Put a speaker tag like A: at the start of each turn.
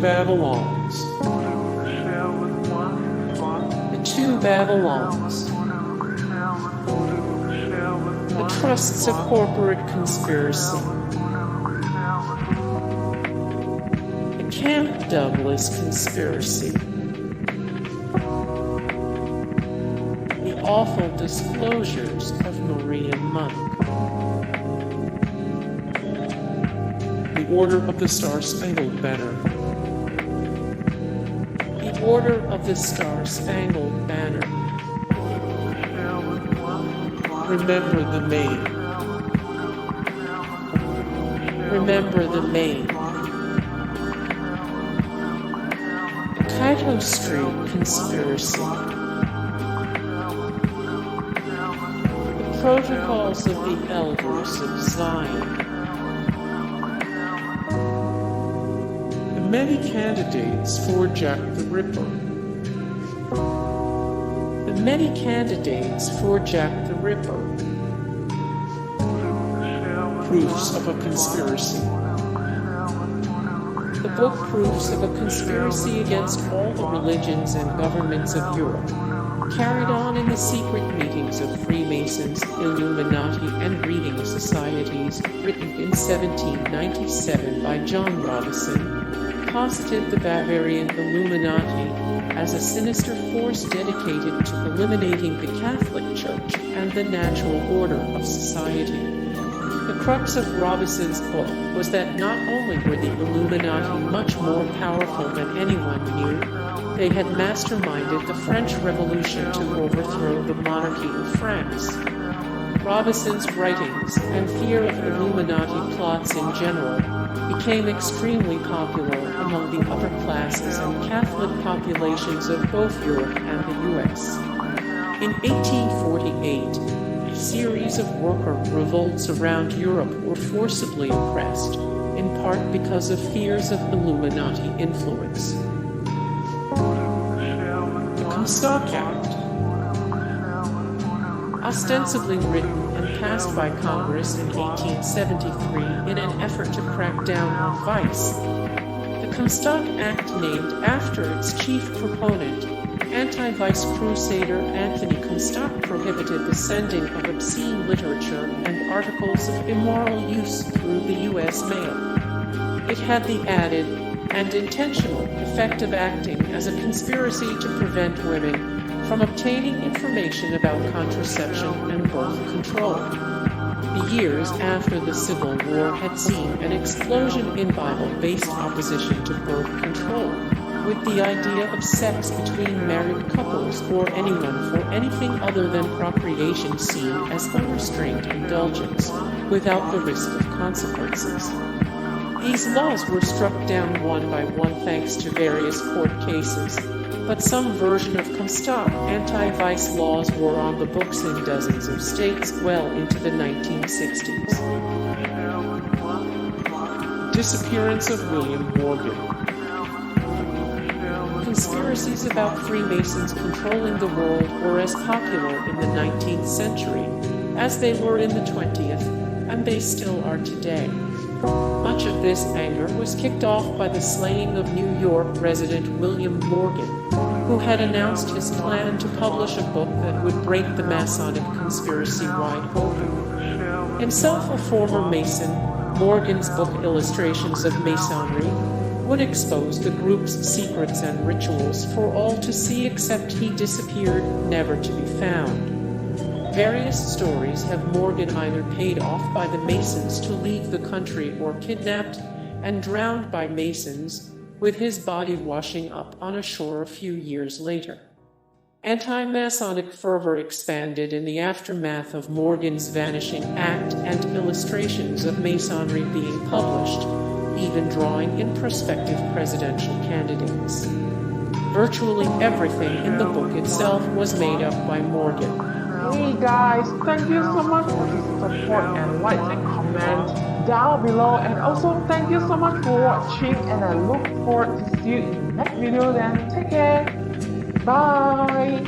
A: Babylons. The two Babylons. The trusts of corporate conspiracy. The Camp Douglas conspiracy. The awful disclosures of Maria Monk. The Order of the Star-Spangled Banner. The Order of the Star-Spangled Banner. Remember the Maine. Remember the Maine. The Cato Street conspiracy. The protocols of the elders of Zion. The many candidates for Jack the Ripper. The many candidates for Jack the Ripper. Proofs of a conspiracy. The book Proofs of a Conspiracy Against All the Religions and Governments of Europe, carried on in the secret meetings of Freemasons, Illuminati, and reading societies, written in 1797 by John Robison, posited the Bavarian Illuminati as a sinister force dedicated to eliminating the Catholic Church and the natural order of society. The crux of Robison's book was that not only were the Illuminati much more powerful than anyone knew, they had masterminded the French Revolution to overthrow the monarchy of France. Robison's writings, and fear of Illuminati plots in general, became extremely popular among the upper classes and Catholic populations of both Europe and the U.S. In 1848, a series of worker revolts around Europe were forcibly oppressed, in part because of fears of Illuminati influence. The Comstock Act, ostensibly written and passed by Congress in 1873 in an effort to crack down on vice, the Comstock Act, named after its chief proponent, anti-vice crusader Anthony Comstock, prohibited the sending of obscene literature and articles of immoral use through the U.S. mail. It had the added and intentional effect of acting as a conspiracy to prevent women from obtaining information about contraception and birth control. The years after the Civil War had seen an explosion in Bible-based opposition to birth control, with the idea of sex between married couples or anyone for anything other than procreation seen as unrestrained indulgence, without the risk of consequences. These laws were struck down one by one thanks to various court cases, but some version of Comstock anti-vice laws were on the books in dozens of states well into the 1960s. Disappearance of William Morgan. Conspiracies about Freemasons controlling the world were as popular in the 19th century as they were in the 20th, and they still are today. Much of this anger was kicked off by the slaying of New York resident William Morgan, who had announced his plan to publish a book that would break the Masonic conspiracy wide open. Himself a former Mason, Morgan's book Illustrations of Masonry would expose the group's secrets and rituals for all to see, except he disappeared, never to be found. Various stories have Morgan either paid off by the Masons to leave the country or kidnapped and drowned by Masons, with his body washing up on a shore a few years later. Anti-Masonic fervor expanded in the aftermath of Morgan's vanishing act and illustrations of Masonry being published, even drawing in prospective presidential candidates. Virtually everything in the book itself was made up by Morgan.
B: Hey guys, thank you so much for the support and likes and comments down below, and also thank you so much for watching, and I look forward to see you in the next video. Then take care, bye.